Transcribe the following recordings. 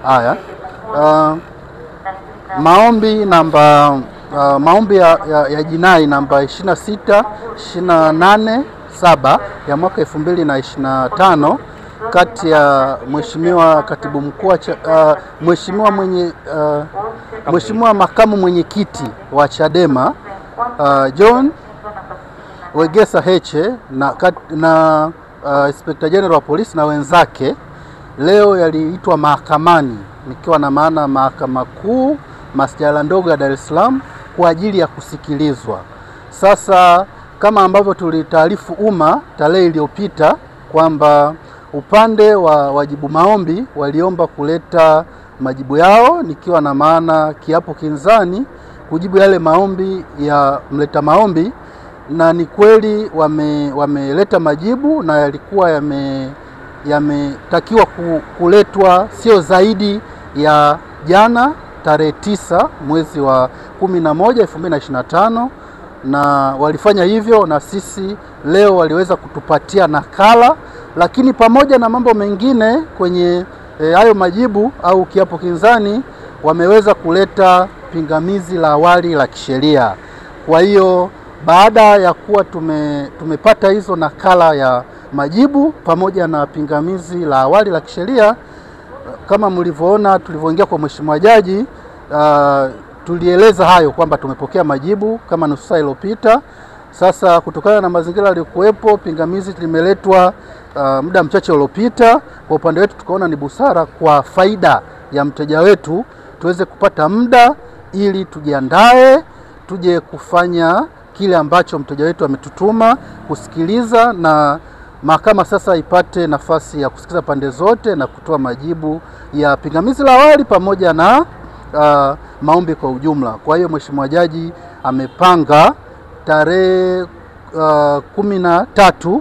Haya, maombi ya jinai namba 26287 ya mwaka 2025 kati ya Mheshimiwa Katibu Mkuu Mheshimiwa Makamu Mwenyekiti wa Chadema John Wegesa Heche na Inspector General wa Polisi na wenzake leo yaliitwa mahakamani, nikiwa na maana Mahakama Kuu Masjala ndogo ya Dar es Salaam kwa ajili ya kusikilizwa. Sasa kama ambavyo tulitaarifu umma tarehe iliyopita kwamba upande wa wajibu maombi waliomba kuleta majibu yao, nikiwa na maana kiapo kinzani kujibu yale maombi ya mleta maombi, na ni kweli wameleta majibu na yalikuwa yametakiwa kuletwa sio zaidi ya jana tarehe 9 mwezi wa 11 2025, na walifanya hivyo, na sisi leo waliweza kutupatia nakala. Lakini pamoja na mambo mengine kwenye hayo majibu au kiapo kinzani, wameweza kuleta pingamizi la awali la kisheria. Kwa hiyo baada ya kuwa tumepata hizo nakala ya majibu pamoja na pingamizi la awali la kisheria, kama mlivyoona tulivyoingia kwa Mheshimiwa Jaji, tulieleza hayo kwamba tumepokea majibu kama nusu saa iliyopita. Sasa kutokana na mazingira yaliyokuwepo, pingamizi limeletwa muda mchache uliopita. Kwa upande wetu tukaona ni busara kwa faida ya mteja wetu tuweze kupata muda ili tujiandae tuje kufanya kile ambacho mteja wetu ametutuma kusikiliza, na mahakama sasa ipate nafasi ya kusikiliza pande zote na kutoa majibu ya pingamizi la awali pamoja na maombi kwa ujumla. Kwa hiyo Mheshimiwa Jaji amepanga tarehe 13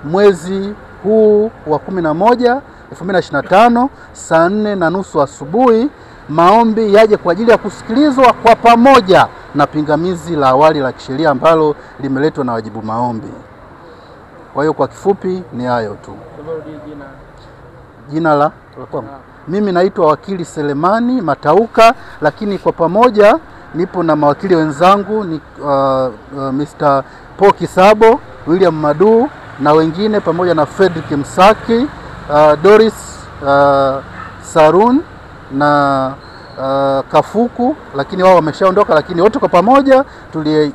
mwezi huu wa 11 2025 saa 4:30 asubuhi maombi yaje kwa ajili ya kusikilizwa kwa pamoja na pingamizi la awali la kisheria ambalo limeletwa na wajibu maombi. Kwa hiyo kwa kifupi ni hayo tu. Jina la mimi naitwa Wakili Selemani Matauka, lakini kwa pamoja nipo na mawakili wenzangu ni Mr. Paul Kisabo, William Madu na wengine, pamoja na Fredrick Msaki, Doris Sarun na Kafuku, lakini wao wameshaondoka, lakini wote kwa pamoja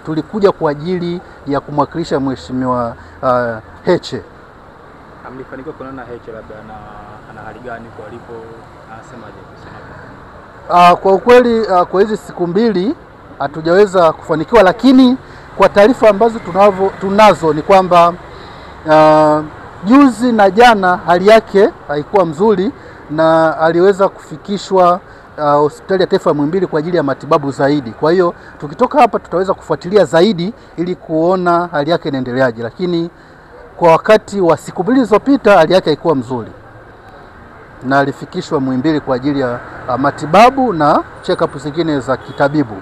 tulikuja kwa ajili ya kumwakilisha Mheshimiwa Heche. Amlifanikiwa kuonana Heche, labda ana hali gani kwa alipo, anasemaje kusema? Kwa ukweli kwa hizi siku mbili hatujaweza kufanikiwa, lakini kwa taarifa ambazo tunazo ni kwamba juzi na jana hali yake haikuwa mzuri na aliweza kufikishwa hospitali ya taifa ya Muhimbili kwa ajili ya matibabu zaidi. Kwa hiyo tukitoka hapa tutaweza kufuatilia zaidi ili kuona hali yake inaendeleaje, lakini kwa wakati wa siku mbili zilizopita hali yake haikuwa mzuri na alifikishwa Muhimbili kwa ajili ya matibabu na check-up zingine za kitabibu.